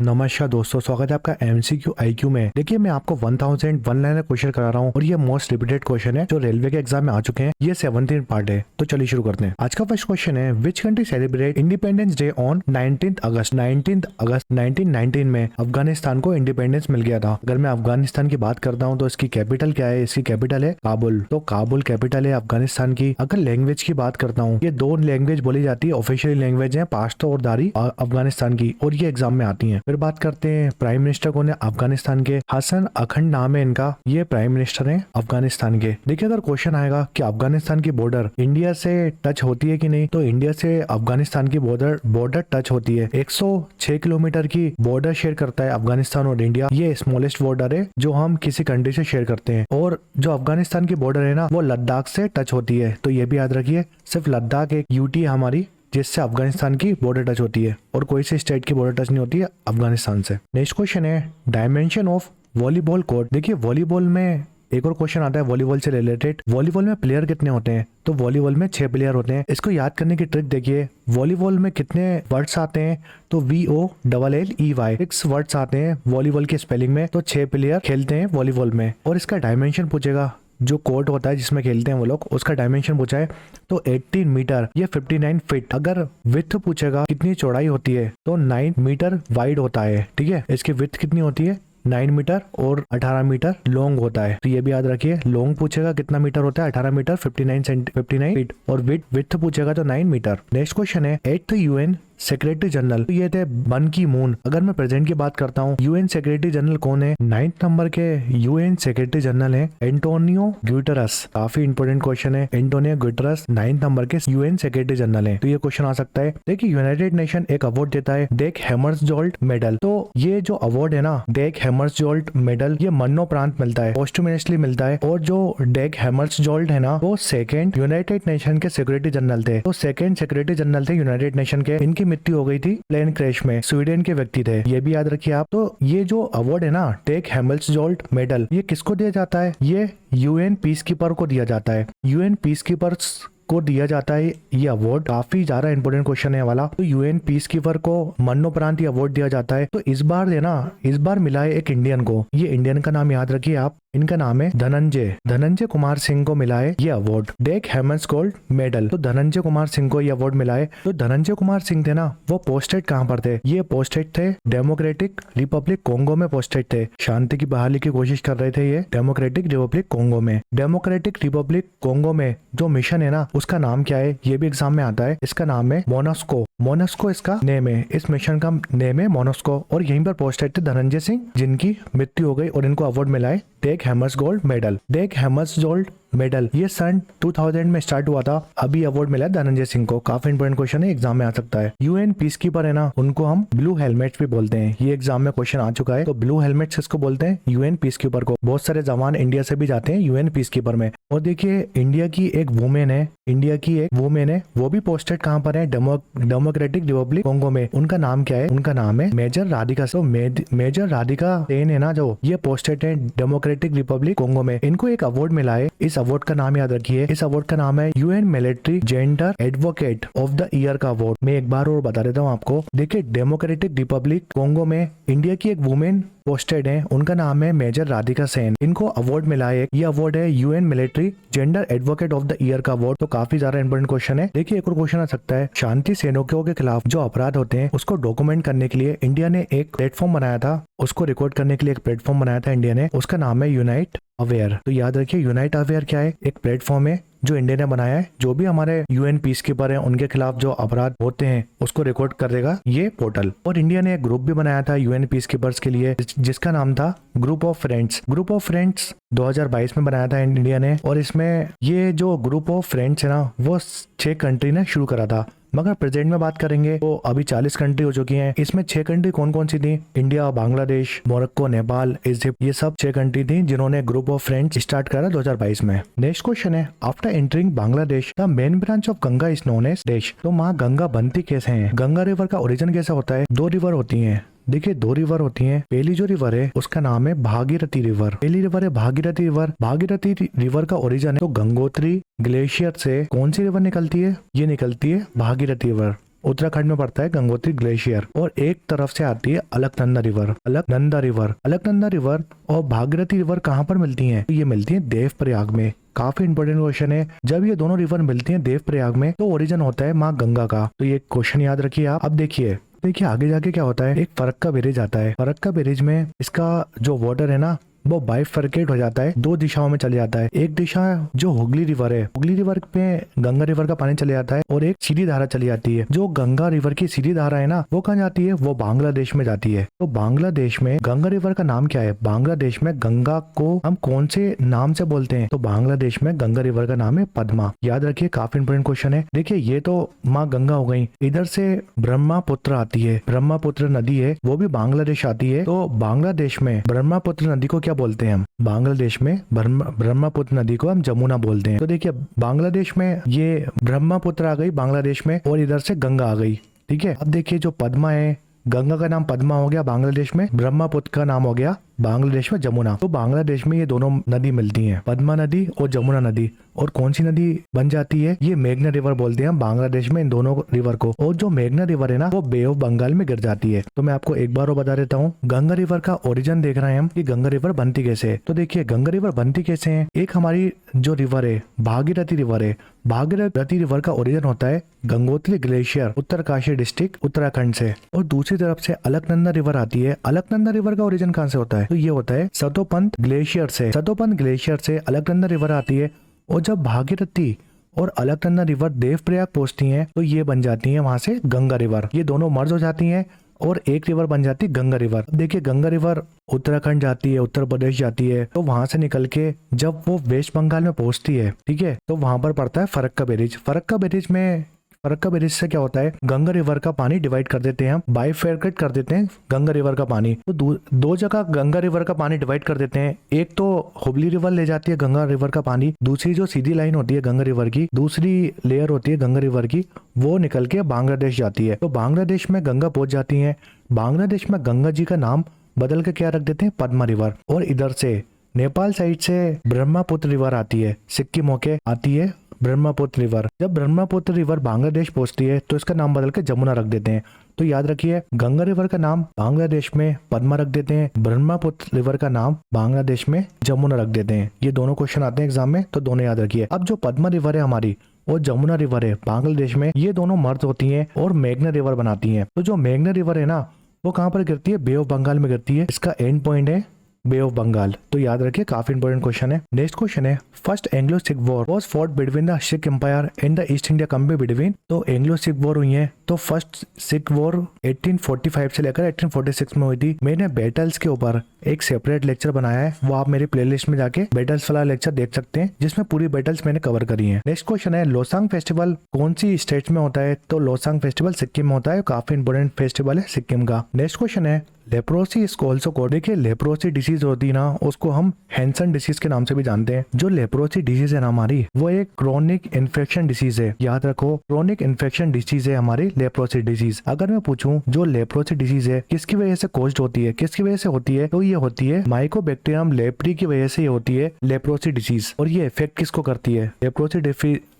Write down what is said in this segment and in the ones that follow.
नमस्कार दोस्तों, स्वागत है आपका एमसीक्यू आईक्यू में। देखिए, मैं आपको 1001 लाइनर क्वेश्चन करा रहा हूँ और ये मोस्ट रिपीटेड क्वेश्चन है जो रेलवे के एग्जाम में आ चुके हैं। ये 17 पार्ट है, तो चलिए शुरू करते हैं। आज का फर्स्ट क्वेश्चन है, which country celebrate independence day on 19 अगस्त 1919 में अफगानिस्तान को इंडिपेंडेंस मिल गया था। अगर मैं अफगानिस्तान की बात करता हूँ तो इसकी कैपिटल क्या है? इसकी कैपिटल है काबुल। तो काबुल कैपिटल है अफगानिस्तान की। अगर लैंग्वेज की बात करता हूँ, ये दो लैंग्वेज बोली जाती है, ऑफिशियल लैंग्वेज है पाश्तो और दारी अफगानिस्तान की, और ये एग्जाम में आती है। फिर बात करते हैं प्राइम मिनिस्टर कौन है अफगानिस्तान के? हसन अखंड नाम है इनका, ये प्राइम मिनिस्टर है अफगानिस्तान के। देखिए, अगर क्वेश्चन आएगा कि अफगानिस्तान की बॉर्डर इंडिया से टच होती है कि नहीं, तो इंडिया से अफगानिस्तान की बॉर्डर टच होती है। 106 किलोमीटर की बॉर्डर शेयर करता है अफगानिस्तान और इंडिया। ये स्मॉलेस्ट बॉर्डर है जो हम किसी कंट्री से शेयर करते हैं। और जो अफगानिस्तान की बॉर्डर है ना, वो लद्दाख से टच होती है। तो ये भी याद रखिए, सिर्फ लद्दाख एक यूटी है हमारी जिससे अफगानिस्तान की बॉर्डर टच होती है, और कोई से स्टेट की बॉर्डर टच नहीं होती है अफगानिस्तान से। नेक्स्ट क्वेश्चन है, डायमेंशन ऑफ वॉलीबॉल कोर्ट। देखिए, वॉलीबॉल में एक और क्वेश्चन आता है वॉलीबॉल से रिलेटेड। वॉलीबॉल में प्लेयर कितने होते हैं? तो वॉलीबॉल में 6 प्लेयर होते हैं। इसको याद करने की ट्रिक देखिए, वॉलीबॉल में कितने वर्ड्स आते हैं? तो VOLLEY 6 वर्ड्स आते हैं वॉलीबॉल की स्पेलिंग में। तो 6 प्लेयर खेलते हैं वॉलीबॉल में। और इसका डायमेंशन पूछेगा, जो कोर्ट होता है जिसमें खेलते हैं वो लोग, उसका डायमेंशन पूछा है तो 18 मीटर, ये 59 फीट। अगर विड्थ पूछेगा कितनी चौड़ाई होती है, तो 9 मीटर वाइड होता है। ठीक है, इसकी विड्थ कितनी होती है? 9 मीटर, और 18 मीटर लॉन्ग होता है। तो ये भी याद रखिए, लॉन्ग पूछेगा कितना मीटर होता है? 18 मीटर 59 फीट, और विड्थ पूछेगा तो 9 मीटर। नेक्स्ट क्वेश्चन है, 8th UN सेक्रेटरी जनरल, तो ये थे बन की मून। अगर मैं प्रेजेंट की बात करता हूँ, यूएन सेक्रेटरी जनरल कौन है? 9th नंबर के यूएन सेक्रेटरी जनरल है एंटोनियो ग्यूटेरस। काफी इंपोर्टेंट क्वेश्चन है। एंटोनियो ग्यूटेरस 9th नंबर के यूएन सेक्रेटरी जनरल है। तो ये क्वेश्चन आ सकता है। देखिए, यूनाइटेड नेशन एक अवार्ड देता है, डेग हैमर्सजोल्ट मेडल। तो ये जो अवार्ड है ना, डेग हैमर्सजोल्ट मेडल, ये मरणोपरांत मिलता है, पोस्टुमसली मिलता है। और जो डेग हैमर्सजोल्ट है ना, वो सेकेंड यूनाइटेड नेशन के सेक्रेटरी जनरल थे। तो सेकेंड सेक्रेटरी जनरल थे यूनाइटेड नेशन के। इनकी मृत्यु हो गई थी प्लेन क्रैश में। स्वीडन के व्यक्ति थे, ये भी याद रखिए आप। तो ये जो अवार्ड है ना, डेग हैमर्सजोल्ट मेडल, ये किसको दिया जाता है? ये यूएन पीस कीपर को दिया जाता है। यूएन पीस कीपर्स को दिया जाता है ये अवार्ड। काफी ज्यादा इंपोर्टेंट क्वेश्चन है वाला। तो यूएन पीस कीपर को मरणोपरांत ये अवार्ड दिया जाता है। तो इस बार देना, इस बार मिला है एक इंडियन को। ये इंडियन का नाम याद रखिए आप, इनका नाम है धनंजय कुमार सिंह को मिला है ये अवार्ड, डेग हैमर्सजोल्ट मेडल। तो धनंजय कुमार सिंह को ये अवार्ड मिला है। तो धनंजय कुमार सिंह थे ना, वो पोस्टेड कहाँ पर थे? ये पोस्टेड थे डेमोक्रेटिक रिपब्लिक कोंगो में पोस्टेड थे। शांति की बहाली की कोशिश कर रहे थे ये डेमोक्रेटिक रिपब्लिक कोंगो में। डेमोक्रेटिक रिपब्लिक कोंगो में जो मिशन है ना, उसका नाम क्या है? ये भी एग्जाम में आता है। इसका नाम है मोनास्को। मोनास्को इसका नेम है, इस मिशन का नेम है मोनास्को। और यहीं पर पोस्टेड थे धनंजय सिंह, जिनकी मृत्यु हो गई, और इनको अवार्ड मिला है डेग हैमर्सजोल्ट मेडल। डेग हैमर्सजोल्ट मेडल ये सन 2000 में स्टार्ट हुआ था। अभी अवार्ड मिला है धनंजय सिंह को। काफी इंपोर्टेंट क्वेश्चन है, एग्जाम में आ सकता है। यूएन पीस कीपर है ना, उनको हम ब्लू हेलमेट्स भी बोलते हैं। ये एग्जाम में क्वेश्चन आ चुका है। तो ब्लू हेलमेट्स किसको बोलते हैं? यूएन पीस कीपर को। बहुत सारे जवान इंडिया से भी जाते हैं यूएन पीस कीपर में। और देखिए, इंडिया की एक वुमेन है, वो भी पोस्टेड कहाँ पर है? डेमोक्रेटिक रिपब्लिक कोंगो में। उनका नाम क्या है? उनका नाम है मेजर राधिका। तो मेजर राधिका सेन है ना, जो ये पोस्टेड है डेमोक्रेटिक रिपब्लिक कोंगो में। इनको एक अवार्ड मिला है। इस अवार्ड का नाम याद रखिए, इस अवार्ड का नाम है UN military gender advocate of the year का अवार्ड। मैं एक बार और बता देता हूँ आपको। देखिए, डेमोक्रेटिक रिपब्लिक कोंगो में इंडिया की एक वुमेन पोस्टेड है, उनका नाम है मेजर राधिका सेन। इनको अवार्ड मिला है। ये अवार्ड है UN military gender advocate of the year का अवार्ड। तो काफी ज्यादा इंपोर्टेंट क्वेश्चन है। देखिए, एक और क्वेश्चन आ सकता है, शांति सैनिकों के खिलाफ जो अपराध होते हैं उसको डॉक्यूमेंट करने के लिए इंडिया ने एक प्लेटफॉर्म बनाया था। उसको रिकॉर्ड करने के लिए एक प्लेटफॉर्म बनाया था इंडिया ने, उसका नाम है यूनाइट अवेयर। तो याद रखिए, यूनाइट अवेयर क्या है? एक प्लेटफॉर्म है जो इंडिया ने बनाया है। जो भी हमारे यूएन पीस कीपर हैं, उनके खिलाफ जो अपराध होते हैं उसको रिकॉर्ड कर देगा ये पोर्टल। और इंडिया ने एक ग्रुप भी बनाया था यूएन पीस कीपर्स के लिए, जिसका नाम था group of friends. Group of friends 2022 में बनाया था इंडिया ने। और इसमें ये जो ग्रुप ऑफ फ्रेंड्स है ना, वो 6 कंट्री ने शुरू करा था। मगर प्रेजेंट में बात करेंगे तो अभी 40 कंट्री हो चुकी हैं। इसमें 6 कंट्री कौन कौन सी थी? India, Bangladesh, Morocco, Nepal, Egypt, ये सब 6 कंट्री थी जिन्होंने ग्रुप ऑफ फ्रेंड्स स्टार्ट करा 2022 में। नेक्स्ट क्वेश्चन है, after entering Bangladesh the main branch of Ganga is known as देश। तो माँ गंगा बनती कैसे है? गंगा रिवर का ओरिजिन कैसा होता है? 2 रिवर होती है। देखिए, 2 रिवर होती हैं। पहली जो रिवर है उसका नाम है भागीरथी रिवर। पहली रिवर है भागीरथी रिवर। भागीरथी रिवर का ओरिजिन है तो गंगोत्री ग्लेशियर से कौन सी रिवर निकलती है? ये निकलती है भागीरथी रिवर। उत्तराखंड में पड़ता है गंगोत्री ग्लेशियर। और एक तरफ से आती है अलकनंदा रिवर। अलकनंदा रिवर और भागीरथी रिवर कहाँ पर मिलती हैं? तो ये मिलती है देवप्रयाग में। काफी इंपोर्टेंट क्वेश्चन है। जब ये दोनों रिवर मिलती हैं देवप्रयाग में तो ओरिजिन होता है माँ गंगा का। तो ये क्वेश्चन याद रखिए आप। अब देखिए आगे जाके क्या होता है, एक फरक्का बैरेज आता है। फरक्का बैरेज में इसका जो वाटर है ना वो बाइफरकेट हो जाता है, दो दिशाओं में चले जाता है। एक दिशा जो हुगली रिवर है, हुगली रिवर में गंगा रिवर का पानी चले जाता है और एक सीधी धारा चली जाती है। जो गंगा रिवर की सीधी धारा है ना वो कहाँ जाती है? वो बांग्लादेश में जाती है। तो बांग्लादेश में गंगा रिवर का नाम क्या है? बांग्लादेश में गंगा को हम कौन से नाम से बोलते हैं? तो बांग्लादेश में गंगा रिवर का नाम है पद्मा। याद रखिए, काफी इंपोर्टेंट क्वेश्चन है। देखिए ये तो माँ गंगा हो गई, इधर से ब्रह्मपुत्र आती है, ब्रह्मपुत्र नदी है वो भी बांग्लादेश आती है। तो बांग्लादेश में ब्रह्मपुत्र नदी को क्या बोलते हैं हम? बांग्लादेश में ब्रह्मपुत्र नदी को हम जमुना बोलते हैं। तो देखिए बांग्लादेश में ये ब्रह्मपुत्र आ गई बांग्लादेश में और इधर से गंगा आ गई। ठीक है, अब देखिए जो पद्मा है, गंगा का नाम पद्मा हो गया बांग्लादेश में, ब्रह्मपुत्र का नाम हो गया बांग्लादेश में जमुना। तो बांग्लादेश में ये दोनों नदी मिलती हैं, पद्मा नदी और जमुना नदी। और कौन सी नदी बन जाती है? ये मेघना रिवर बोलते हैं हम बांग्लादेश में इन दोनों रिवर को। और जो मेघना रिवर है ना वो बे ऑफ बंगाल में गिर जाती है। तो मैं आपको एक बार और बता देता हूँ, गंगा रिवर का ओरिजिन देख रहे हैं हम कि गंगा रिवर बनती कैसे है। तो देखिए गंगा रिवर बनती कैसे है। एक हमारी जो रिवर है भागीरथी रिवर है, भागीरथी रिवर का ओरिजिन होता है गंगोत्री ग्लेशियर, उत्तरकाशी डिस्ट्रिक्ट उत्तराखंड से। और दूसरी तरफ से अलकनंदा रिवर आती है। अलकनंदा रिवर का ओरिजिन कहाँ से होता है? तो ये होता है सतोपंत ग्लेशियर से। सतोपंत ग्लेशियर से अलकनंदा रिवर आती है। और जब भागीरथी और अलकनंदा रिवर देवप्रयाग पहुंचती हैं तो ये बन जाती हैं वहां से गंगा रिवर। ये दोनों मर्ज हो जाती हैं और एक रिवर बन जाती है गंगा रिवर। देखिए गंगा रिवर उत्तराखंड जाती है, उत्तर प्रदेश जाती है। तो वहां से निकल के जब वो वेस्ट बंगाल में पहुंचती है, ठीक है, तो वहां पर पड़ता है फरक्का बैरेज। फरक्का बैरेज से क्या होता है, गंगा रिवर का पानी डिवाइड कर देते हैं हम, बाइफरकेट कर देते हैं गंगा रिवर का पानी। तो दो जगह गंगा रिवर का पानी डिवाइड कर देते हैं। एक तो हुगली रिवर ले जाती है गंगा रिवर का पानी, दूसरी जो सीधी लाइन होती है गंगा रिवर की, दूसरी लेयर होती है गंगा रिवर की, वो निकल के बांग्लादेश जाती है। तो बांग्लादेश में गंगा पहुंच जाती है। बांग्लादेश में गंगा जी का नाम बदल के क्या रख देते हैं? पद्मा रिवर। और इधर से नेपाल साइड से ब्रह्मपुत्र रिवर आती है, सिक्किम होके आती है ब्रह्मपुत्र रिवर। जब ब्रह्मपुत्र रिवर बांग्लादेश पहुंचती है तो इसका नाम बदल के जमुना रख देते हैं। तो याद रखिए गंगा रिवर का नाम बांग्लादेश में पद्मा रख देते हैं, ब्रह्मपुत्र रिवर का नाम बांग्लादेश में जमुना रख देते हैं। ये दोनों क्वेश्चन आते हैं एग्जाम में, तो दोनों याद रखिए। अब जो पद्मा रिवर है हमारी और जमुना रिवर है बांग्लादेश में, ये दोनों मर्ज होती हैं और मेघना रिवर बनाती हैं। तो जो मेघना रिवर है ना वो कहाँ पर गिरती है? बे ऑफ बंगाल में गिरती है। इसका एंड पॉइंट है बे ऑफ बंगाल। तो याद रखिए, काफी इंपोर्टेंट क्वेश्चन है। नेक्स्ट क्वेश्चन है, first Anglo Sikh war was fought between the Sikh empire and the East India Company between. तो एंग्लो सिख वॉर हुई है, तो फर्स्ट सिख वॉर 1845 से लेकर 1846 में हुई थी। मैंने बैटल्स के ऊपर एक सेपरेट लेक्चर बनाया है, वो आप मेरी प्लेलिस्ट में जाके बैटल्स वाला लेक्चर देख सकते हैं, जिसमें पूरी बैटल्स मैंने कवर करी है। नेक्स्ट क्वेश्चन है, लोसांग फेस्टिवल कौन सी स्टेट में होता है? तो लोसांग फेस्टिवल सिक्किम में होता है, काफी इंपोर्टेंट फेस्टिवल है सिक्किम का। नेक्स्ट क्वेश्चन है, लेप्रोसी इज ऑल्सो कॉल्ड। देखिए लेप्रोसी डिसीज होती है ना उसको हम हैंसन डिसीज के नाम से भी जानते हैं। जो लेप्रोसी डिसीज है ना हमारी, वो एक क्रोनिक इन्फेक्शन डिसीज है। याद रखो, क्रोनिक इन्फेक्शन डिसीज है हमारी लेप्रोसी डिसीज। अगर मैं पूछूं जो लेप्रोसी डिसीज है किसकी वजह से कॉज्ड होती है, किसकी वजह से होती है, तो ये होती है माइकोबैक्टीरियम लेप्री की वजह से होती है लेप्रोसी डिसीज। और ये इफेक्ट किसको करती है? लेप्रोसी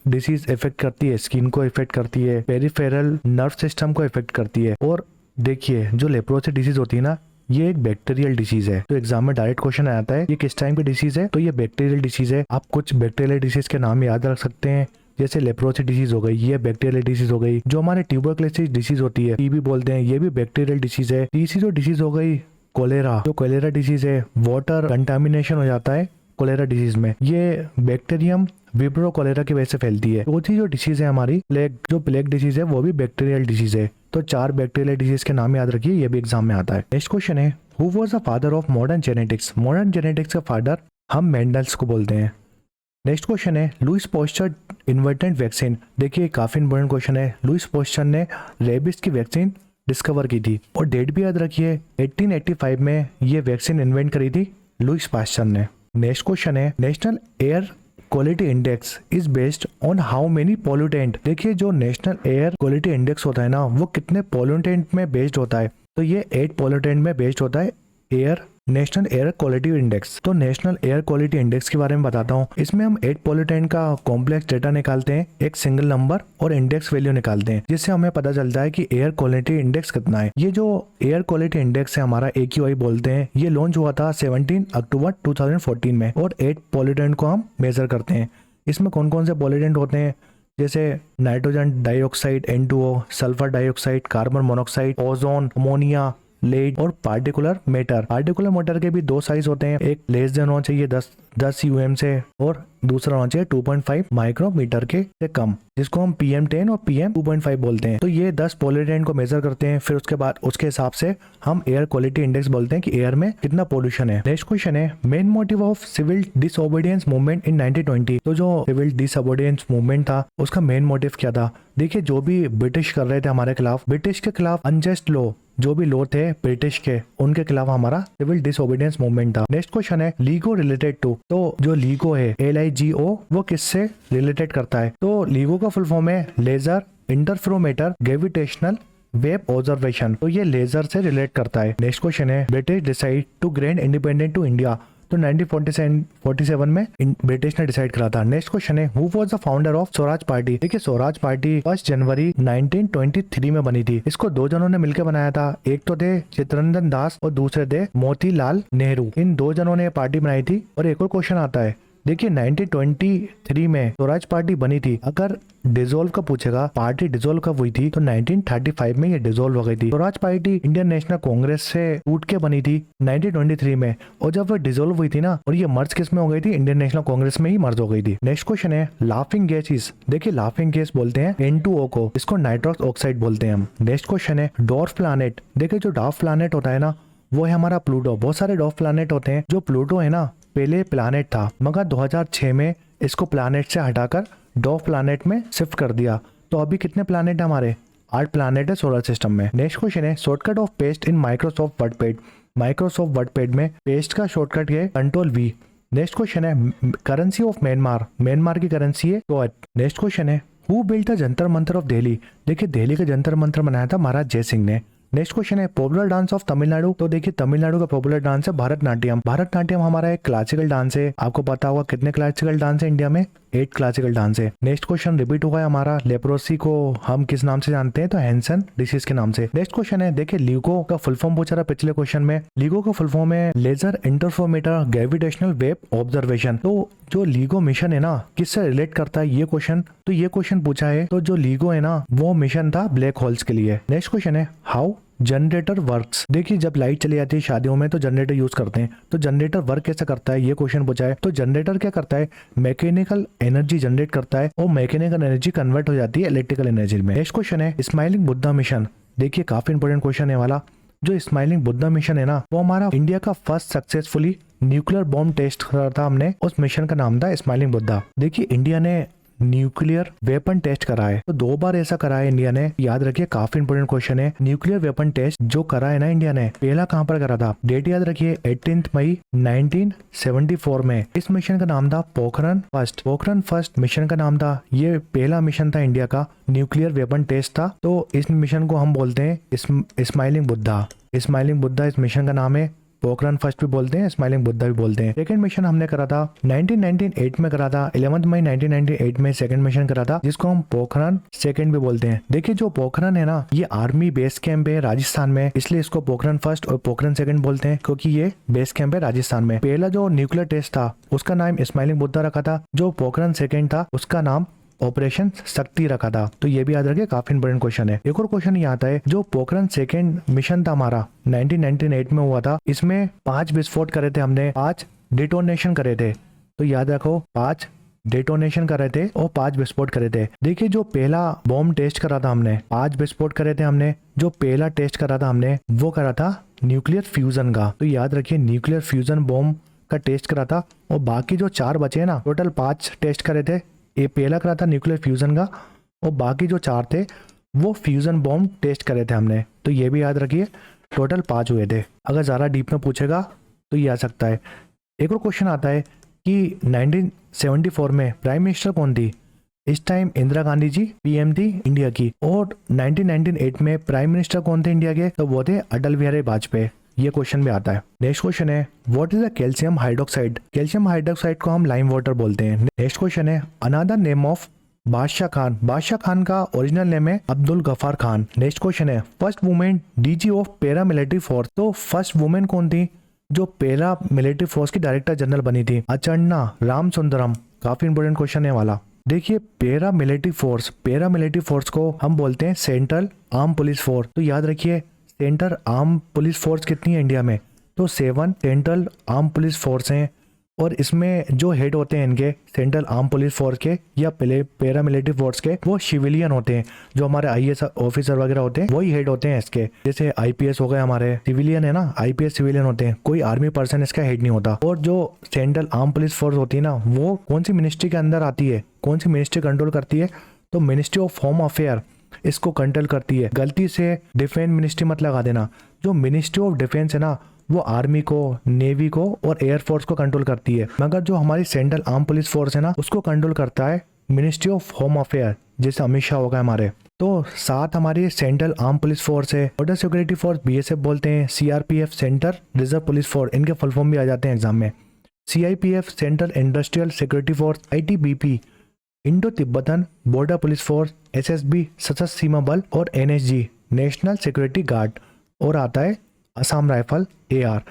डिसीज इफेक्ट करती है स्किन को, इफेक्ट करती है पेरिफेरल नर्व सिस्टम को इफेक्ट करती है। और देखिए जो लेप्रोसी डिसीज होती है ना ये एक बैक्टीरियल डिसीज है। तो एग्जाम में डायरेक्ट क्वेश्चन आता है ये किस टाइम की डिसीज है? तो ये बैक्टीरियल डिसीज है। आप कुछ बैक्टीरियल डिसीज के नाम याद रख सकते हैं, जैसे लेप्रोसी डिसीज हो गई, ये बैक्टीरियल डिसीज हो गई। जो हमारे ट्यूबरक्लोसिस डिसीज होती है, टीबी बोलते हैं, ये भी बैक्टीरियल डिसीज है। तीसरी जो डिसीज हो गई कोलेरा, जो कोलेरा डिसीज है, वाटर कंटामिनेशन हो जाता है कोलेरा डिसीज में, ये बैक्टीरियम विब्रो कोलेरा की वजह से फैलती है। चौथी जो डिसीज है हमारी प्लेग, जो प्लेग डिसीज है वो भी बैक्टीरियल डिसीज है। तो 4 बैक्टीरियल डिसीज के नाम याद रखिए, ये भी एग्जाम में आता है। नेक्स्ट क्वेश्चन है, who was the father of modern genetics? Modern genetics का फादर हम मेंडल्स को बोलते हैं। नेक्स्ट क्वेश्चन है, लुइस पास्चर इन्वेंटेड वैक्सीन। देखिए काफी इंपोर्टेंट क्वेश्चन है। लुइस पास्चर ने रेबिस की वैक्सीन डिस्कवर की थी और डेट भी याद रखिए 1885 में ये वैक्सीन इन्वेंट करी थी लुइस पास्चर ने। नेक्स्ट क्वेश्चन है, national air quality index is based on how many pollutant. देखिए जो नेशनल एयर क्वालिटी इंडेक्स होता है ना वो कितने पॉल्यूटेंट में बेस्ड होता है? तो ये 8 पॉल्यूटेंट में बेस्ड होता है air national air quality index. तो नेशनल एयर क्वालिटी इंडेक्स के बारे में बताता हूँ। इसमें हम 8 पॉल्यूटेंट का कॉम्प्लेक्स डेटा निकालते हैं, एक सिंगल नंबर और इंडेक्स वैल्यू निकालते हैं, जिससे हमें पता चलता है कि एयर क्वालिटी इंडेक्स कितना है। ये जो एयर क्वालिटी इंडेक्स है हमारा AQI बोलते हैं, ये लॉन्च हुआ था 17 अक्टूबर 2014 में और 8 पॉल्यूटेंट को हम मेजर करते हैं। इसमें कौन कौन से पॉल्यूटेंट होते हैं, जैसे nitrogen dioxide N2O, sulphur dioxide, carbon monoxide, ozone, ammonia, lead और पार्टिकुलर मैटर। पार्टिकुलर मैटर के भी 2 साइज होते हैं, एक लेस देन होना चाहिए 10 UM से और दूसरा होना चाहिए 2.5 माइक्रोमीटर के से कम, जिसको हम PM10 और PM2.5 बोलते हैं। तो ये 10 पॉल्यूटेंट को मेजर करते हैं, फिर उसके बाद उसके हिसाब से हम एयर क्वालिटी इंडेक्स बोलते हैं कि एयर में कितना पोल्यूशन है। नेक्स्ट क्वेश्चन है, main motive of civil disobedience movement in 1920। तो जो सिविल डिसओबीडियंस मूवमेंट था उसका मेन मोटिव क्या था? देखिए, जो भी ब्रिटिश कर रहे थे हमारे खिलाफ, ब्रिटिश के खिलाफ अनजस्ट लॉ, जो भी लॉ थे ब्रिटिश के, उनके खिलाफ हमारा सिविल डिसओबीडियंस मूवमेंट था। नेक्स्ट क्वेश्चन है, लीगो रिलेटेड टू। तो जो लीगो है LIGO, वो किससे रिलेटेड करता है? तो लीगो का फुल फॉर्म है laser interferometer gravitational wave observation. तो ये लेजर से रिलेट करता है। नेक्स्ट क्वेश्चन है, British decide to grant independent to India. तो 1947 में ब्रिटिश ने डिसाइड करा था। नेक्स्ट क्वेश्चन है, who was the founder of Swaraj Party. देखिए, स्वराज पार्टी 1 जनवरी 1923 में बनी थी। इसको 2 जनों ने मिलकर बनाया था, एक तो थे चित्तरंजन दास और दूसरे थे मोतीलाल नेहरू। इन 2 जनों ने पार्टी बनाई थी। और एक और क्वेश्चन आता है, देखिए 1923 में स्वराज पार्टी बनी थी। अगर डिसॉल्व का पूछेगा, पार्टी डिसॉल्व कब हुई थी, तो 1935 में ये डिसॉल्व हो गई थी। Swaraj party Indian national Congress से टूट के बनी थी 1923 में, और जब वो डिसॉल्व हुई थी ना, और ये मर्ज किस में हो गई थी, इंडियन नेशनल कांग्रेस में ही मर्ज हो गई थी। नेक्स्ट क्वेश्चन है, लाफिंग गैसेस। देखिए, लाफिंग गैस बोलते हैं N2O को, इसको नाइट्रस ऑक्साइड बोलते हैं हम। नेक्स्ट क्वेश्चन है, डॉर्फ प्लैनेट। देखिए, जो डॉर्फ प्लैनेट होता है ना, वो है हमारा प्लूटो। बहुत सारे डॉर्फ प्लैनेट होते हैं। जो प्लूटो है ना, पहले प्लैनेट था, मगर 2006 में इसको प्लैनेट से हटाकर डॉर्फ प्लैनेट में शिफ्ट कर दिया। तो अभी कितने प्लैनेट है हमारे? 8 प्लैनेट है सोलर सिस्टम में। नेक्स्ट क्वेश्चन है, shortcut of paste in Microsoft WordPad. Microsoft WordPad में पेस्ट का शॉर्टकट है Ctrl+V। नेक्स्ट क्वेश्चन है, करेंसी ऑफ म्यांमार। म्यांमार की करेंसी है टॉट। नेक्स्ट क्वेश्चन है, who built the Jantar Mantar of Delhi. देखिए, दिल्ली का जंतर मंतर बनाया था महाराज जय सिंह ने। नेक्स्ट क्वेश्चन है, पॉपुलर डांस ऑफ तमिलनाडु। तो देखिए, तमिलनाडु का पॉपुलर डांस है भरतनाट्यम। भरतनाट्यम हमारा एक क्लासिकल डांस है। आपको पता होगा कितने क्लासिकल डांस है इंडिया में? 8 क्लासिकल डांस है। नेक्स्ट क्वेश्चन रिपीट हुआ है हमारा, लेप्रोसी को हम किस नाम से जानते हैं? तो हैंसन डिसीज के नाम से। नेक्स्ट क्वेश्चन है, देखिए लीगो का फुल फॉर्म पूछा था पिछले क्वेश्चन में। लीगो का फुल फॉर्म है laser interferometer gravitational wave observation. तो जो लीगो मिशन है ना, किससे रिलेट करता है ये क्वेश्चन? तो ये क्वेश्चन पूछा है, तो जो लीगो है ना, वो मिशन था ब्लैक होल्स के लिए। नेक्स्ट क्वेश्चन है, हाउ जनरेटर वर्क्स। देखिए, जब लाइट चली जाती है शादियों में तो जनरेटर यूज करते हैं। तो जनरेटर वर्क कैसे करता है, ये क्वेश्चन पूछा है। तो जनरेटर क्या करता है? मैकेनिकल एनर्जी जनरेट करता है और मैकेनिकल एनर्जी कन्वर्ट हो जाती है इलेक्ट्रिकल एनर्जी में। नेक्स्ट क्वेश्चन है, स्माइलिंग बुद्धा मिशन। देखिए, काफी इंपोर्टेंट क्वेश्चन है वाला। जो स्माइलिंग बुद्धा मिशन है ना, वो हमारा इंडिया का first successfully nuclear bomb test करा था हमने। उस मिशन का नाम था स्माइलिंग बुद्धा। देखिए, इंडिया ने न्यूक्लियर वेपन टेस्ट करा है, तो 2 बार ऐसा करा है इंडिया ने। याद रखिए, काफी इंपोर्टेंट क्वेश्चन है। न्यूक्लियर वेपन टेस्ट जो करा है ना इंडिया ने, पहला कहां पर करा था? डेट याद रखिए, 18 मई 1974 में। इस मिशन का नाम था Pokhran first. Pokhran first mission का नाम था। ये पहला मिशन था इंडिया का, न्यूक्लियर वेपन टेस्ट था। तो इस मिशन को हम बोलते हैं स्माइलिंग बुद्धा। स्माइलिंग बुद्धा इस मिशन का नाम है। पोखरण फर्स्ट भी बोलते हैं, स्माइलिंग बुद्धा भी बोलते हैं। सेकंड मिशन हमने करा था 1998 में करा था। 11 मई 1998 में सेकंड मिशन करा था, जिसको हम पोखरण सेकंड भी बोलते हैं। देखिए, जो पोखरण है ना, ये आर्मी बेस कैंप है राजस्थान में, इसलिए इसको पोखरण फर्स्ट और पोखरण सेकंड बोलते हैं, क्योंकि ये बेस कैंप है राजस्थान में। पहला जो न्यूक्लियर टेस्ट था उसका नाम स्माइलिंग बुद्धा रखा था। जो पोखरण सेकंड था उसका नाम ऑपरेशन शक्ति रखा था। तो ये भी याद रखिए, काफी इंपोर्टेंट क्वेश्चन है। एक और क्वेश्चन ये आता है, जो पोखरण सेकंड मिशन था हमारा 1998 में हुआ था, इसमें 5 विस्फोट करे थे हमने, 5 डिटोनेशन करे थे। तो याद रखो, 5 डिटोनेशन करे थे और 5 विस्फोट करे थे। देखिए, जो पहला बॉम्ब टेस्ट करा था हमने, 5 विस्फोट करे थे हमने। जो पहला टेस्ट करा था हमने, वो करा था न्यूक्लियर फ्यूजन का। तो याद रखिए, न्यूक्लियर फ्यूजन बॉम्ब का टेस्ट करा था। और बाकी जो 4 बचे ना, टोटल 5 टेस्ट करे थे। ये पहला करा था न्यूक्लियर फ्यूजन का, और बाकी जो 4 थे वो फ्यूजन बॉम्ब टेस्ट करे थे हमने। तो ये भी याद रखिए, टोटल 5 हुए थे। अगर ज़्यादा डीप में पूछेगा तो ये आ सकता है। एक और क्वेश्चन आता है कि 1974 में प्राइम मिनिस्टर कौन थी? इस टाइम इंदिरा गांधी जी PM थी इंडिया की। और 1998 में प्राइम मिनिस्टर कौन थे इंडिया के? तो वो थे अटल बिहारी वाजपेयी। ये क्वेश्चन भी आता है। नेक्स्ट क्वेश्चन है what is the calcium hydroxide. Calcium hydroxide को हम लाइम वाटर बोलते हैं। नेक्स्ट क्वेश्चन है अनदर नेम ऑफ बादशाह खान। बादशाह खान का ओरिजिनल नेम है अब्दुल गफार खान। नेक्स्ट क्वेश्चन है first women DG of para military force. तो फर्स्ट वुमेन कौन थी जो पैरा मिलिट्री फोर्स की डायरेक्टर जनरल बनी थी? अचन्ना रामसुंदरम। काफी इंपोर्टेंट क्वेश्चन है वाला। देखिए पैरा मिलिट्री फोर्स को हम बोलते हैं सेंट्रल आर्म पुलिस फोर्स। तो याद रखिए सेंट्रल आर्म पुलिस फोर्स कितनी है इंडिया में? तो 7 सेंट्रल आर्म पुलिस फोर्स हैं और इसमें जो हेड होते हैं इनके सेंट्रल आर्म पुलिस फोर्स के या पैरा मिलिट्री फोर्स के, वो सिविलियन होते हैं। जो हमारे आईएएस ऑफिसर वगैरह होते हैं वही हेड होते हैं इसके। जैसे आईपीएस हो गए हमारे, सिविलियन है ना, आईपीएस सिविलियन होते हैं, कोई आर्मी पर्सन इसका हेड नहीं होता। और जो सेंट्रल आर्म पुलिस फोर्स होती है ना, वो कौन सी मिनिस्ट्री के अंदर आती है, कौन सी मिनिस्ट्री कंट्रोल करती है? तो मिनिस्ट्री ऑफ होम अफेयर इसको कंट्रोल करती है। गलती से डिफेंस मिनिस्ट्री मत लगा देना। जो मिनिस्ट्री ऑफ डिफेंस है ना, वो आर्मी को, नेवी को और एयरफोर्स को कंट्रोल करती है, मगर जो हमारी सेंट्रल आर्म पुलिस फोर्स है ना, उसको कंट्रोल करता है मिनिस्ट्री ऑफ होम अफेयर, जैसे अमित शाह होगा हमारे। तो साथ हमारी सेंट्रल आर्म पुलिस फोर्स है, बॉर्डर सिक्योरिटी फोर्स बीएसएफ बोलते हैं, CRPF central reserve police force, इनके फुल फॉर्म भी आ जाते हैं एग्जाम में। CIPF central industrial security force, ITBP Indo Tibetan border police force, SSB सशस्त्र सीमा बल और एनएसजी नेशनल सिक्योरिटी गार्ड, और आता है असम राइफल एआर।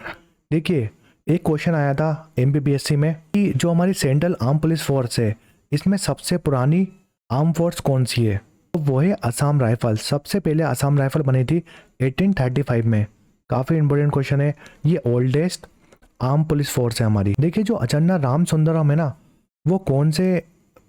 देखिए एक क्वेश्चन आया था एमपीपीएससी में कि जो हमारी सेंट्रल आर्म पुलिस फोर्स है, इसमें सबसे पुरानी आर्म फोर्स कौन सी है? तो वो है असम राइफल। सबसे पहले असम राइफल बनी थी 1835 में। काफ़ी इंपॉर्टेंट क्वेश्चन है, ये ओल्डेस्ट आर्म पुलिस फोर्स है हमारी। देखिए जो अचन्ना रामसुंदरम है ना, वो कौन से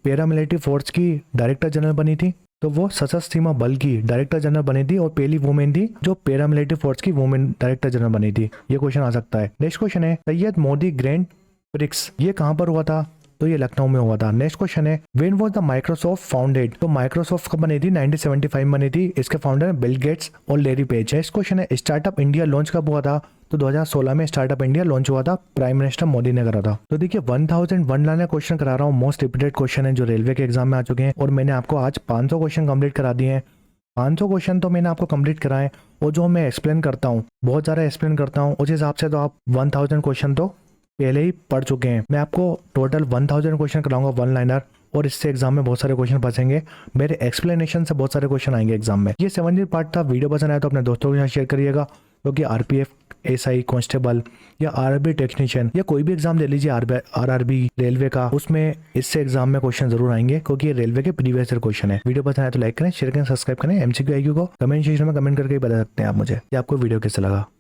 पैरामिलिट्री फोर्स की डायरेक्टर जनरल बनी थी? तो वो सशस्त्र सीमा बल की डायरेक्टर जनरल बनी थी और पहली वुमेन थी जो पैरामिलिट्री फोर्स की वुमेन डायरेक्टर जनरल बनी थी। ये क्वेश्चन आ सकता है। नेक्स्ट क्वेश्चन है सैयद मोदी ग्रैंड प्रिक्स, ये कहाँ पर हुआ था? तो ये लखनऊ में हुआ था। नेक्स्ट क्वेश्चन है when was the Microsoft founded. तो माइक्रोसॉफ्ट कब बनी थी? 1975 में बनी थी। इसके फाउंडर बिल गेट्स और लेरी पेज। नेक्स्ट क्वेश्चन है स्टार्टअप इंडिया लॉन्च कब हुआ था? तो 2016 में स्टार्टअप इंडिया लॉन्च हुआ था, प्राइम मिनिस्टर मोदी ने करा था। तो देखिए 1001 लाइन क्वेश्चन करा रहा हूँ, मोस्ट रिपीटेड क्वेश्चन है जो रेलवे के एग्जाम में आ चुके हैं, और मैंने आपको आज 500 क्वेश्चन कंप्लीट करा दिए हैं। 500 क्वेश्चन तो मैंने आपको कंप्लीट कराए, और जो मैं एक्सप्लेन करता हूँ बहुत ज़्यादा एक्सप्लेन करता हूँ, उस हिसाब से तो आप 1000 क्वेश्चन तो पहले ही पढ़ चुके हैं। मैं आपको टोटल 1000 क्वेश्चन कराऊंगा 1 लाइनर, और इससे एग्जाम में बहुत सारे क्वेश्चन बचेंगे। मेरे एक्सप्लेनेशन से बहुत सारे क्वेश्चन आएंगे एग्जाम में। ये 17 पार्ट था। वीडियो पसंद आया तो अपने दोस्तों के साथ शेयर करिएगा, क्योंकि आरपीएफ, एसआई, कांस्टेबल या आरआरबी टेक्नीशियन या कोई भी एग्जाम दे लीजिए, आरआरबी, रेलवे का, उसमें इससे एग्जाम में क्वेश्चन जरूर आएंगे, क्योंकि ये रेलवे के प्रीवियस ईयर क्वेश्चन है। वीडियो पसंद आया तो लाइक करें, शेयर करें, सब्सक्राइब करें। एमसीक्यू आईक्यू को कमेंट सेक्शन में कमेंट करके बता सकते हैं आप मुझे कि आपको वीडियो कैसा लगा।